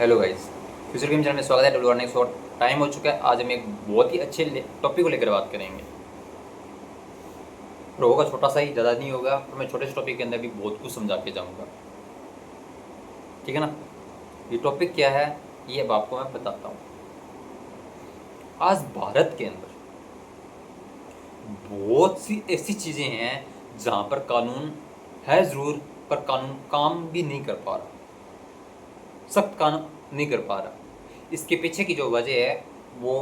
Hello guys, future game channel में स्वागत है। डब्ल्यू नेक्स्ट और टाइम हो चुका है। आज हम एक बहुत ही अच्छे टॉपिक को लेकर बात करेंगे और होगा छोटा सा ही, ज़्यादा नहीं होगा। और मैं छोटे से टॉपिक के अंदर भी बहुत कुछ समझा के जाऊँगा, ठीक है ना। ये टॉपिक क्या है ये अब आपको मैं बताता हूँ। आज भारत के अंदर बहुत सी ऐसी चीज़ें हैं जहाँ पर कानून है ज़रूर, पर कानून काम भी नहीं कर पा रहा, सख्त कानून नहीं कर पा रहा। इसके पीछे की जो वजह है वो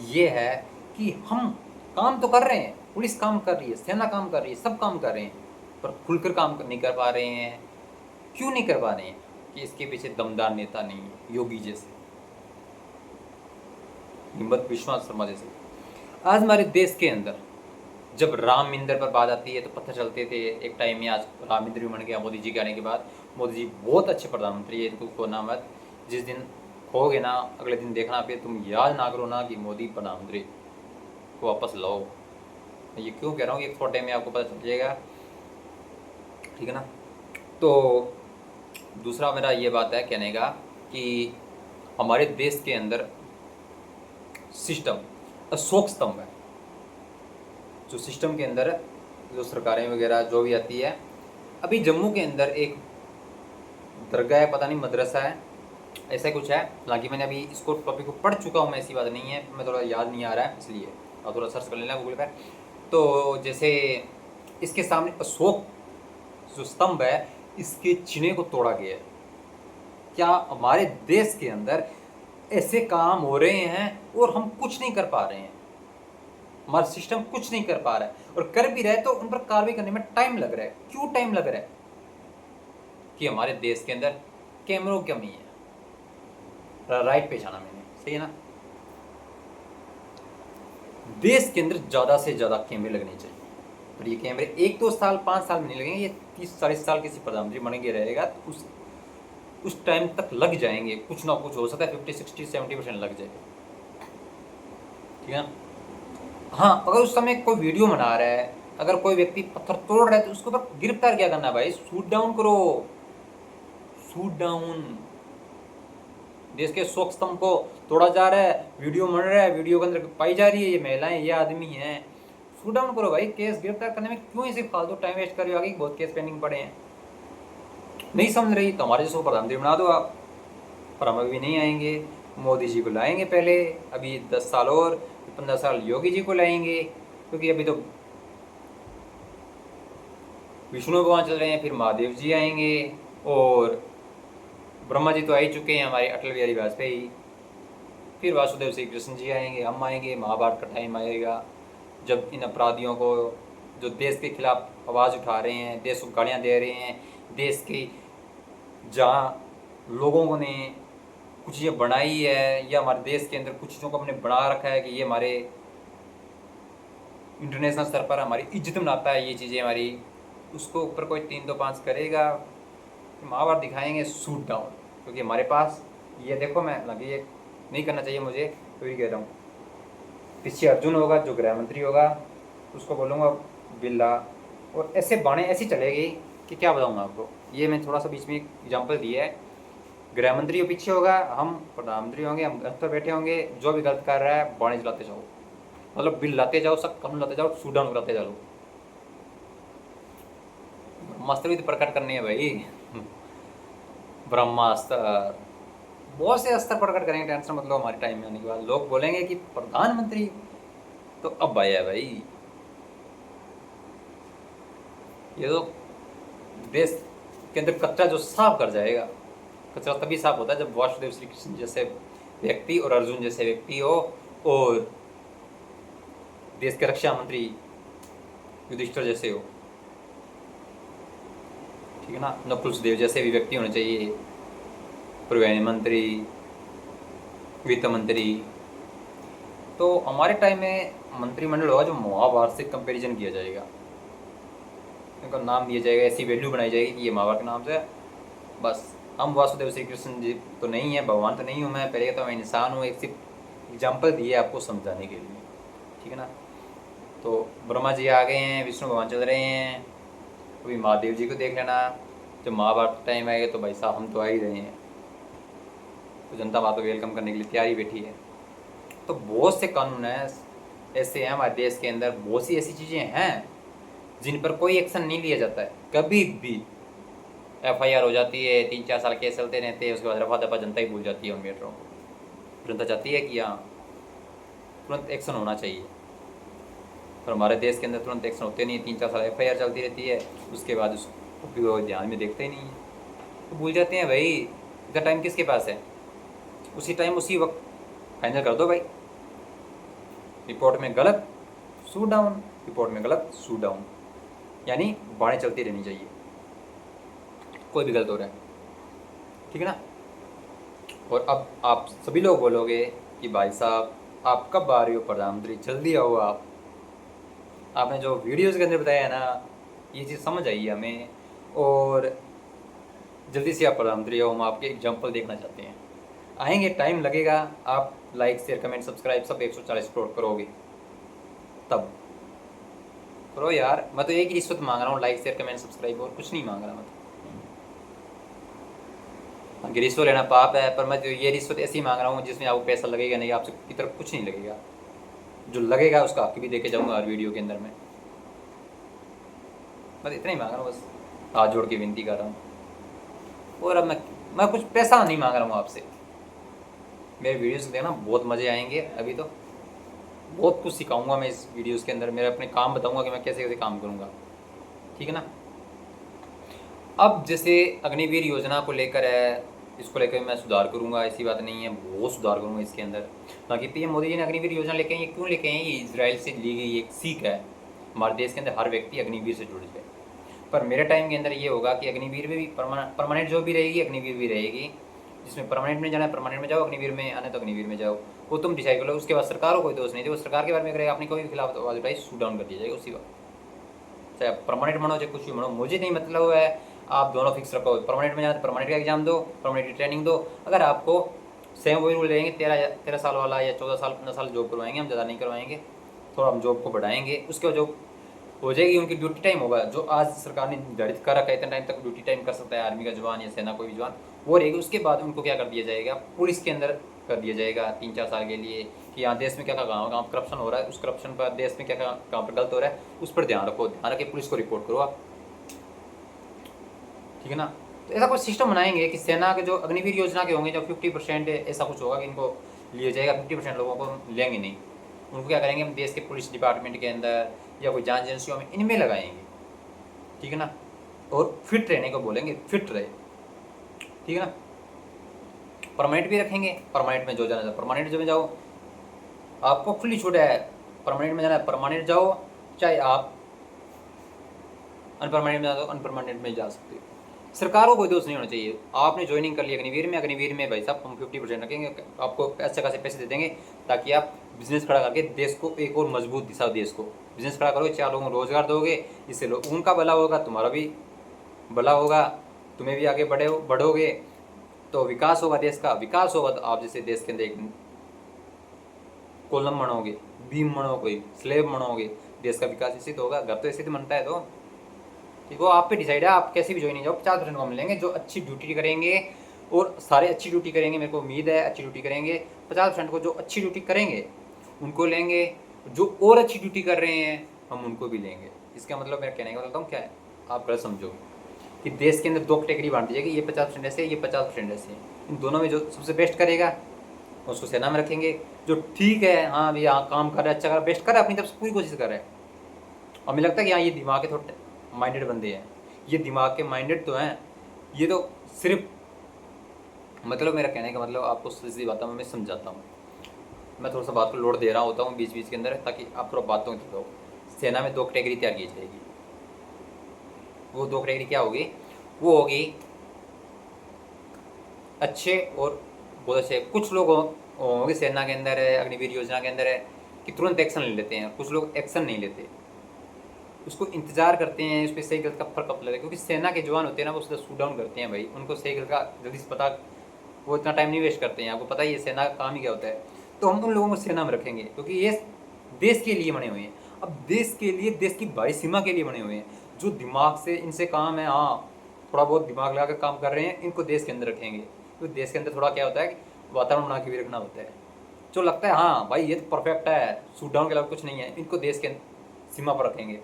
ये है कि हम काम तो कर रहे हैं, पुलिस काम कर रही है, सेना काम कर रही है, सब काम कर रहे हैं, पर खुलकर काम नहीं कर पा रहे हैं। क्यों नहीं कर पा रहे हैं? कि इसके पीछे दमदार नेता नहीं है, योगी जैसे, हिम्मत विश्व शर्मा जैसे। आज हमारे देश के अंदर जब राम मंदिर पर बात आती है तो पत्थर चलते थे एक टाइम में। आज राम मंदिर भी बन गया मोदी जी के आने के बाद। मोदी जी बहुत अच्छे प्रधानमंत्री है, इनको ना मत। जिस दिन खोगे ना, अगले दिन देखना, फिर तुम याद ना करो ना कि मोदी प्रधानमंत्री को वापस लाओ। ये क्यों कह रहा हूँ, एक छोटे में आपको पता चल जाएगा, ठीक है ना। तो दूसरा मेरा ये बात है कहने का कि हमारे देश के अंदर सिस्टम अशोक स्तंभ है। जो सिस्टम के अंदर जो सरकारें वगैरह जो भी आती है, अभी जम्मू के अंदर एक दरगाह है, पता नहीं मदरसा है, ऐसा कुछ है। हालांकि मैंने अभी इसको टॉपिक को पढ़ चुका हूँ मैं, ऐसी बात नहीं है, मैं थोड़ा याद नहीं आ रहा है इसलिए आप थोड़ा सर्च कर लेना गूगल पर। तो जैसे इसके सामने अशोक जो स्तंभ है, इसके चिन्ह को तोड़ा गया है। क्या हमारे देश के अंदर ऐसे काम हो रहे हैं और हम कुछ नहीं कर पा रहे हैं? हमारा सिस्टम कुछ नहीं कर पा रहा है, और कर भी रहे तो उन पर कार्रवाई करने में टाइम लग रहा है। क्यों टाइम लग रहा है? कि हमारे देश के अंदर कैमरों की कमी है। राइट पे जाना मैंने, सही है ना। देश के अंदर ज़्यादा से ज़्यादा कैमरे लगने चाहिए, और ये कैमरे 1-2 साल 5 साल में नहीं लगेंगे, ये 30-40 साल किसी प्रधानमंत्री बन के रहेगा तो उस टाइम तक लग जाएंगे। कुछ ना कुछ हो सकता है 50-60-70% लग जाएगा, ठीक है ना। हाँ, अगर उस समय कोई वीडियो बना रहा है, अगर कोई व्यक्ति पत्थर तोड़ रहा है तो उसके ऊपर गिरफ्तार क्या करना भाई, शूट डाउन करो, शूट डाउन। देश के शोक स्तंभ को तोड़ा जा रहा है, वीडियो बन रहा है, वीडियो के अंदर पाई जा रही है ये महिलाएं, ये आदमी हैं, शूट डाउन करो भाई। केस गिरफ्तार करने में क्यों ऐसे फालतू टाइम वेस्ट कर रहे हो? आगे बहुत केस पेंडिंग पड़े हैं, नहीं समझ रही तो हमारे जैसे प्रधानमंत्री बना दो आप। पर हम अभी नहीं आएंगे, मोदी जी को लाएंगे पहले, अभी 10 साल और 15 साल योगी जी को लाएंगे, क्योंकि अभी तो विष्णु भगवान चल रहे हैं, फिर महादेव जी आएंगे, और ब्रह्मा जी तो आ ही चुके हैं हमारे अटल बिहारी वाजपेयी, फिर वासुदेव श्री कृष्ण जी आएंगे, हम आएंगे, महाभारत का टाइम आएगा जब इन अपराधियों को, जो देश के खिलाफ आवाज़ उठा रहे हैं, देश को गालियाँ दे रहे हैं, देश की जहाँ लोगों ने कुछ चीज़ें बनाई है, या हमारे देश के अंदर कुछ चीज़ों को हमने बना रखा है कि ये हमारे इंटरनेशनल स्तर पर हमारी इज्जत बनाता है, ये चीज़ें हमारी, उसको ऊपर कोई 3-2-5 करेगा, महाभारत दिखाएंगे शूट डाउन। क्योंकि हमारे पास ये देखो, मैं लगे ये नहीं करना चाहिए मुझे, तो ही कह रहा हूँ, पीछे अर्जुन होगा जो गृह मंत्री होगा, उसको बोलूँगा बिल्ला, और ऐसे बाणे ऐसी चलेगी कि क्या बताऊँगा आपको। ये मैं थोड़ा सा बीच में एक एग्जाम्पल दिया है। गृह मंत्री पीछे होगा, हम प्रधानमंत्री होंगे, हम घर पर बैठे होंगे, जो भी गलत कर रहा है बाणे चलाते जाओ, मतलब बिल लाते जाओ, सब कानून लाते जाओ, शूट डाउन कराते जाओ। ब्रह्मास्त्र भी तो प्रकट करने हैं भाई, ब्रह्मास्त्र, बहुत से अस्त्र प्रकट करेंगे, टेंशन मतलब। हमारे टाइम में आने के बाद लोग बोलेंगे कि प्रधानमंत्री तो अब आया भाई। ये तो देश के अंदर कचरा जो साफ कर जाएगा। कचरा तभी साफ होता है जब वासुदेव श्री कृष्ण जैसे व्यक्ति और अर्जुन जैसे व्यक्ति हो, और देश के रक्षा मंत्री युधिष्ठिर जैसे हो, ठीक है ना। नकुल सुदेव जैसे भी व्यक्ति होने चाहिए, परिवहन मंत्री, वित्त मंत्री। तो हमारे टाइम में मंत्रिमंडल होगा जो महाभारत से कंपैरिजन किया जाएगा, इनका नाम दिया जाएगा, ऐसी वैल्यू बनाई जाएगी कि ये महाभारत के नाम से। बस हम वासुदेव श्री कृष्ण जी तो नहीं है, भगवान तो नहीं हूँ मैं, पहले तो मैं इंसान हूँ, एक सिर्फ एग्जाम्पल दिए आपको समझाने के लिए, ठीक है ना। तो ब्रह्मा जी आ गए हैं, विष्णु भगवान चल रहे हैं, अभी महादेव जी को देख लेना। जब महाभारत टाइम आएगा तो भाई साहब हम तो आ ही रहे हैं। तो जनता वहाँ तो वेलकम करने के लिए तैयारी बैठी है। तो बहुत से कानून हैं ऐसे हैं हमारे देश के अंदर, बहुत सी ऐसी चीज़ें हैं जिन पर कोई एक्शन नहीं लिया जाता है। कभी भी FIR हो जाती है, 3-4 साल केस चलते रहते हैं, उसके बाद रफा दफा जनता ही भूल जाती है उन मैटरों को। जनता चाहती है कि हाँ तुरंत एक्शन होना चाहिए, पर हमारे देश के अंदर तुरंत एक्शन होते नहीं। 3-4 साल FIR चलती रहती है, उसके बाद उसको ध्यान में देखते ही नहीं है, तो भूल जाते हैं भाई इतना टाइम किसके पास है। उसी टाइम उसी वक्त फाइनल कर दो भाई, रिपोर्ट में गलत शूट डाउन, रिपोर्ट में गलत शूट डाउन, यानी बातें चलती रहनी चाहिए, कोई भी गलत हो रहा है, ठीक है ना। और अब आप सभी लोग बोलोगे कि भाई साहब आप कब आ रही हो प्रधानमंत्री, जल्दी आओ आप। आपने जो वीडियोज़ के अंदर बताया है ना, ये चीज़ समझ आई है हमें, और जल्दी से आप प्रधानमंत्री हो, हम आपके एग्जाम्पल देखना चाहते हैं। आएंगे, टाइम लगेगा, आप लाइक शेयर कमेंट सब्सक्राइब सब 140 करोड़ करोगे, तब करो यार। मैं तो एक ही रिश्वत मांग रहा हूँ, लाइक शेयर कमेंट सब्सक्राइब, और कुछ नहीं मांग रहा मैं तो। रिश्वत लेना पाप है, पर मैं तो ये रिश्वत ऐसी मांग रहा हूँ जिसमें आपको पैसा लगेगा नहीं, आपसे की तरफ कुछ नहीं लगेगा, जो लगेगा उसका हक भी देके जाऊँगा हर वीडियो के अंदर में। बस इतना ही मांग रहा हूँ, बस हाथ जोड़ के विनती कर रहा हूँ। और अब मैं कुछ पैसा नहीं मांग रहा हूँ आपसे, मेरे वीडियोस देखना, बहुत मज़े आएंगे। अभी तो बहुत कुछ सिखाऊंगा मैं इस वीडियोस के अंदर, मेरे अपने काम बताऊंगा कि मैं कैसे कैसे काम करूंगा, ठीक है ना। अब जैसे अग्निवीर योजना को लेकर है, इसको लेकर मैं सुधार करूंगा, ऐसी बात नहीं है, बहुत सुधार करूंगा इसके अंदर। बाकी PM मोदी जी ने अग्निवीर योजना लेके आई, ये क्यों लेके आई? ये इजराइल से ली गई एक सीख है, हमारे देश के अंदर हर व्यक्ति अग्निवीर से जुड़ जाए। पर मेरे टाइम के अंदर ये होगा कि अग्निवीर में भी परमानेंट जॉब भी रहेगी, अग्निवीर भी रहेगी। जिसमें परमानेंट में जाना है परमानेंट में जाओ, अग्निवीर में आना तो अग्निवीर में जाओ, वो तुम डिसाइड कर लो। उसके बाद सरकार को कोई दोष नहीं, जो सरकार के बारे में करेगा, अपने कोई भी खिलाफ आवाज उठाई, शूट डाउन कर दिया जाएगा उसी वक्त। चाहे परमानेंट बनो चाहे कुछ भी बनो, मुझे नहीं मतलब है। आप दोनों फिक्स रखो, परमानेंट में जाना तो परमानेंट का एग्जाम दो, परमानेंट की ट्रेनिंग दो। अगर आपको सेम वही रूल रहेंगे, 13 साल वाला या 14 साल 15 साल जॉब करवाएंगे, हम ज़्यादा नहीं करवाएंगे, थोड़ा हम जॉब को बढ़ाएंगे। उसके बाद जॉब हो जाएगी, उनकी ड्यूटी टाइम होगा जो आज सरकार ने निर्धारित कर रखा है, इतना टाइम तक ड्यूटी टाइम कर सकता है आर्मी का जवान या सेना कोई भी जवान, वो रहेगी। उसके बाद उनको क्या कर दिया जाएगा, पुलिस के अंदर कर दिया जाएगा 3-4 साल के लिए, कि यहाँ देश में क्या क्या कहाँ करप्शन हो रहा है, उस करप्शन पर देश में क्या क्या कहाँ पर गलत हो रहा है, उस पर ध्यान रखो, ध्यान रख के पुलिस को रिपोर्ट करो आप, ठीक है ना। तो ऐसा कुछ सिस्टम बनाएंगे कि सेना के जो अग्निवीर योजना के होंगे, जो 50% ऐसा कुछ होगा कि इनको लिया जाएगा, 50% लोगों को लेंगे नहीं, उनको क्या करेंगे हम देश के पुलिस डिपार्टमेंट के अंदर या कोई जांच एजेंसियों में, इनमें लगाएंगे, ठीक है ना। और फिट रहने को बोलेंगे, फिट रहे, ठीक है ना। परमानेंट भी रखेंगे, परमानेंट में जो जाना है परमानेंट जो में जाओ, आपको खुली छूट है, परमानेंट में जाना है परमानेंट जाओ, चाहे आप अनपरमानेंट में जाओ अनपरमानेंट में जा सकते हो। सरकार को कोई दोष नहीं होना चाहिए। आपने ज्वाइनिंग कर लिया अग्निवीर में, अग्निवीर में भाई साहब हम 50% रखेंगे, आपको अच्छे खासे पैसे दे देंगे, ताकि आप बिजनेस खड़ा करके देश को एक और मजबूत दिशा, देश को बिजनेस खड़ा करोगे, 4 लोगों को रोजगार दोगे, इससे लोग उनका भला होगा, तुम्हारा भी भला होगा, तुम्हें भी आगे बढ़ोगे, तो विकास होगा, देश का विकास होगा। तो आप जैसे देश के अंदर एक कॉलम बनोगे, बीम बनोगे, स्लेब बनोगे, देश का विकास इसी तो होगा। घर तो ऐसे तो बनता है, तो ठीक, वो आप पे डिसाइड है, आप कैसे भी ज्वाइन जाओ, 50% को मिलेंगे जो अच्छी ड्यूटी करेंगे, और सारे अच्छी ड्यूटी करेंगे, मेरे को उम्मीद है अच्छी ड्यूटी करेंगे। 50% को जो अच्छी ड्यूटी करेंगे उनको लेंगे, जो और अच्छी ड्यूटी कर रहे हैं हम उनको भी लेंगे। इसका मतलब मैं कहने का बताता हूँ क्या है, आप गलत समझो कि देश के अंदर 2 कैटेगरी बांट दीजिए कि ये 50% ऐसे, ये 50% ऐसे। इन दोनों में जो सबसे बेस्ट करेगा उसको सेना में रखेंगे, जो ठीक है हाँ भी यहाँ काम कर रहा है, अच्छा कर रहा है, बेस्ट कर रहा है, अपनी तरफ से पूरी कोशिश कर रहा है। और मुझे लगता है कि हाँ ये दिमाग के थोड़े माइंडेड बंदे हैं, ये दिमाग के माइंडेड तो हैं, ये तो सिर्फ मतलब मेरा कहने का मतलब आपको सीधी बात मैं समझाता हूँ। मैं थोड़ा सा बात को लोड दे रहा होता हूँ बीच बीच के अंदर, ताकि आप थोड़ा बातों की तो सेना में 2 कैटेगरी तैयार की जाएगी। वो 2 कैटेगरी क्या होगी, वो होगी अच्छे और बहुत अच्छे। कुछ लोग होंगे सेना के अंदर है, अग्निवीर योजना के अंदर है, कि तुरंत एक्शन ले लेते हैं, कुछ लोग एक्शन नहीं लेते, उसको इंतजार करते हैं, उस पर सही गलत का फर्क कब लगेगा। क्योंकि सेना के जवान होते हैं ना, वो सीधा शूट डाउन करते हैं भाई, उनको सही गलत का जल्दी से पता, वो इतना टाइम नहीं वेस्ट करते हैं। आपको पता ही है सेना का काम ही क्या होता है। तो हम उन लोगों को सेना में रखेंगे, क्योंकि ये देश के लिए बने हुए हैं। अब देश के लिए, देश की भारी सीमा के लिए बने हुए हैं, जो दिमाग से इनसे काम है, हाँ थोड़ा बहुत दिमाग लगा कर काम कर रहे हैं, इनको देश के अंदर रखेंगे। तो देश के अंदर थोड़ा क्या होता है कि वातावरण बना के भी रखना होता है। जो लगता है हाँ भाई ये तो परफेक्ट है, शूट डाउन के अलावा कुछ नहीं है, इनको देश के सीमा पर रखेंगे।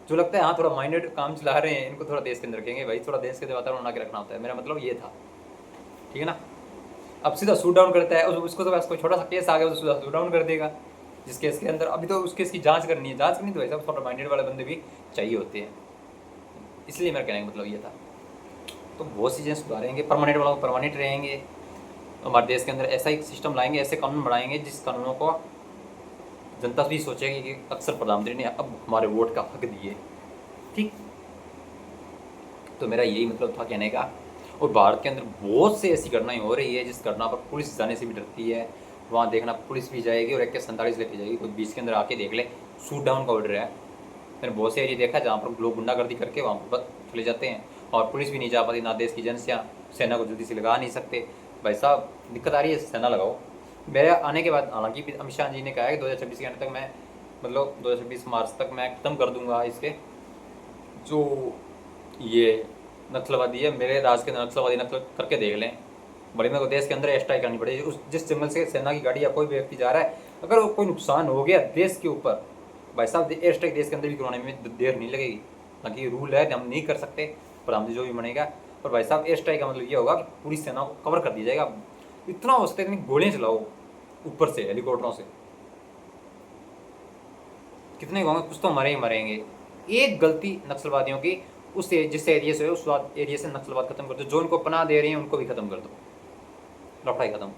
जो लगता है हाँ थोड़ा माइंडेड काम चला रहे हैं, इनको थोड़ा देश के अंदर रखेंगे। भाई थोड़ा देश के अंदर वातावरण बना के रखना होता है, मेरा मतलब ये था, ठीक है ना। अब सीधा शूट डाउन करता है, उसको तो बस कोई छोटा सा केस आ गया तो सीधा शूट डाउन कर देगा। जिस केस के अंदर अभी तो उस केस की जांच करनी है, जांच करनी तो भाई साहब थोड़ा माइंडेड वाले बंदे भी चाहिए होते हैं। इसलिए मेरा कहने का मतलब ये था। तो बहुत सी चीज़ें सुधारेंगे, परमानेंट वालों को परमानेंट रहेंगे, हमारे देश के अंदर ऐसा एक सिस्टम लाएंगे, ऐसे कानून बनाएंगे जिस कानूनों को जनता भी सोचेगी कि अक्सर प्रधानमंत्री ने अब हमारे वोट का हक दिए, ठीक। तो मेरा यही मतलब था कहने का। और भारत के अंदर बहुत से ऐसी घटनाएं हो रही है जिस घटना पर पुलिस जाने से भी डरती है। वहाँ देखना पुलिस भी जाएगी और AK-47 लेके जाएगी, कोई बीच के अंदर आके देख ले शूट डाउन का ऑर्डर है। मैंने बहुत से एरिया देखा जहाँ पर लोग गुंडागर्दी करके वहाँ पर चले जाते हैं और पुलिस भी नहीं जा पाती, ना देश की एजेंसियाँ सेना को जल्दी से लगा नहीं सकते। भाई साहब दिक्कत आ रही है, सेना लगाओ। मेरे आने के बाद हालांकि अमित शाह जी ने कहा है कि 2026 के अंत तक मैं, मतलब 2026 मार्च तक मैं ख़त्म कर दूंगा इसके जो ये नक्सलवादी है, मेरे राज के नक्सलवादी नक्सल करके देख लें। बड़ी मेरे को देश के अंदर एयर स्ट्राइक करनी पड़ेगी। उस जिस जंगल से सेना की गाड़ी या कोई भी व्यक्ति जा रहा है, अगर कोई नुकसान हो गया देश के ऊपर, भाई साहब एयर स्ट्राइक देश के अंदर भी करवाने में देर नहीं लगेगी। बाकी रूल है, हम नहीं कर सकते, प्रधानमंत्री जो भी बनेगा। पर भाई साहब एयर स्ट्राइक का मतलब ये होगा कि पूरी सेना को कवर कर दिया जाएगा। इतना हो सकता है इतनी गोलियाँ चलाओ ऊपर से हेलीकॉप्टरों से, कितने होंगे, कुछ तो मरे ही मरेंगे। एक गलती नक्सलवादियों की उस जिस एरिया से उस एरिया से नक्सलवाद खत्म कर दो। जो उनको पनाह दे रहे हैं उनको भी खत्म कर दो, लफड़ाई खत्म।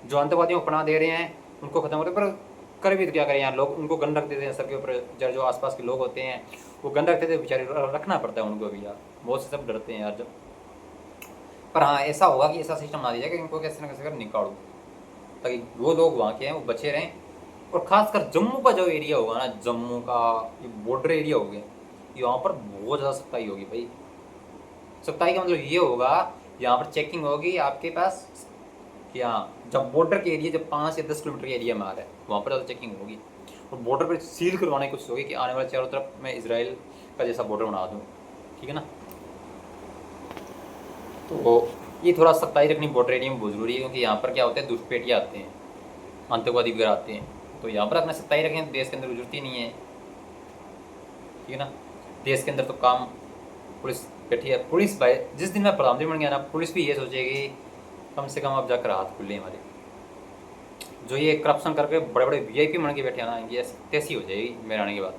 जो आतंकवादियों को पनाह दे रहे हैं उनको खत्म करो। पर कर भी तो क्या करें यार, लोग उनको गन रख देते हैं सर के ऊपर। जो आसपास के लोग होते हैं वो गन रखते थे, बेचारे रखना पड़ता है उनको भी यार, बहुत से सब डरते हैं यार जब। पर हाँ ऐसा होगा कि ऐसा सिस्टम ना दिया जाए कि इनको कैसे ना कैसे कर निकालो, ताकि वो लोग वहाँ के हैं वो बचे रहें। और खासकर जम्मू का जो एरिया होगा ना, जम्मू का ये बॉर्डर एरिया हो गया, यहाँ पर बहुत ज़्यादा सख्ताई होगी भाई। सख्ताई का मतलब ये होगा यहाँ पर चेकिंग होगी आपके पास कि हाँ जब बॉर्डर के एरिया जब 5 या 10 किलोमीटर के एरिया में आ रहा है वहाँ पर ज़्यादा चेकिंग होगी। और बॉर्डर पर सील करवाने की कोशिश होगी कि आने वाले चारों तरफ मैं इसराइल का जैसा बॉर्डर बना दूँ, ठीक है ना। तो ये थोड़ा सख्ताई रखनी बॉर्डर एरिया में बहुत ज़रूरी है, क्योंकि यहाँ पर क्या होता है घुसपैठिए आते हैं, आतंकवादी वगैरह आते हैं। तो यहाँ पर अपना सख्ताई रखें तो देश के अंदर जरूरत ही नहीं है, ठीक है ना। देश के अंदर तो काम पुलिस बैठी है। पुलिस भाई जिस दिन मैं प्रधानमंत्री बन गया ना, पुलिस भी ये सोचेगी कम से कम अब जाकर हाथ खुले हमारे। जो ये करप्शन करके बड़े बड़े VIP बन के बैठे ना, ये ऐसी हो जाएगी मेरे आने के बाद।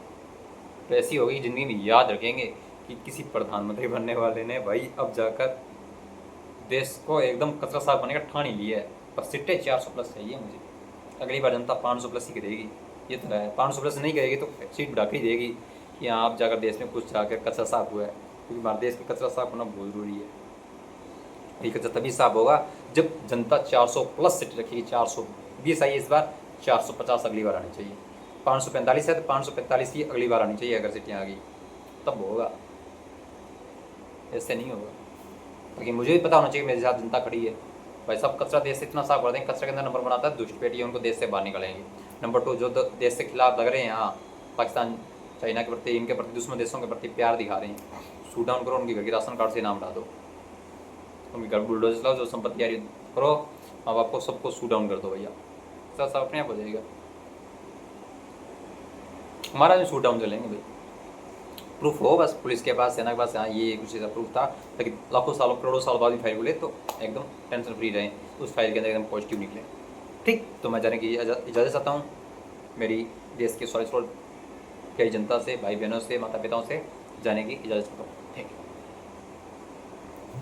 तो ऐसी होगी ज़िंदगी में याद रखेंगे कि किसी प्रधानमंत्री बनने वाले ने भाई अब जाकर देश को एकदम कचरा साफ करने का ठान ही लिया है। पर सीटें 400 प्लस चाहिए मुझे। अगली बार जनता 500 प्लस ही करेगी, ये तो है। 500 प्लस नहीं करेगी तो सीट बढ़ा के ही देगी कि हाँ आप जाकर देश में कुछ जाकर कचरा साफ हुआ है, क्योंकि हमारे देश में कचरा साफ होना बहुत ज़रूरी है। ये कचरा तभी साफ होगा जब जनता 400 प्लस सीट रखेगी। 420 आई इस बार, 450 अगली बार आनी चाहिए। 545 है तो 545 की अगली बार आनी चाहिए अगर सीटें आ गई, तब होगा, ऐसे नहीं होगा। लेकिन मुझे भी पता होना चाहिए मेरे साथ जनता खड़ी है। भाई साहब कचरा देश से इतना साफ कर देंगे, कचरे के अंदर नंबर बनाता है दुष्टपेटी, उनको देश से बाहर निकालेंगे। नंबर 2 जो देश के खिलाफ लग रहे हैं, हाँ पाकिस्तान चाइना के प्रति, इनके प्रति, दुश्मन देशों के प्रति प्यार दिखा रहे हैं, शूट डाउन करो, उनके घर के राशन कार्ड से नाम डाल दो, उनके घर बुलडोजर चलाओ, जो संपत्ति आ रही करो, अब आपको सबको शूट डाउन कर दो भैया, सब अपने आप हो जाएगा। हमारा भी शूट डाउन चलेंगे भाई, प्रूफ हो बस पुलिस के पास, सेना के पास, हाँ ये कुछ ऐसा प्रूफ था ताकि लाखों सालों करोड़ों साल बाद भी फाइल खुले तो एकदम टेंशन फ्री रहें, उस फाइल के अंदर एकदम पॉजिटिव निकले, ठीक। तो मैं जाने की इजाज़त चाहता हूँ मेरी देश के 100 करोड़ की जनता से, भाई बहनों से, माता पिताओं से जाने की इजाज़त चाहता हूँ। Thank you.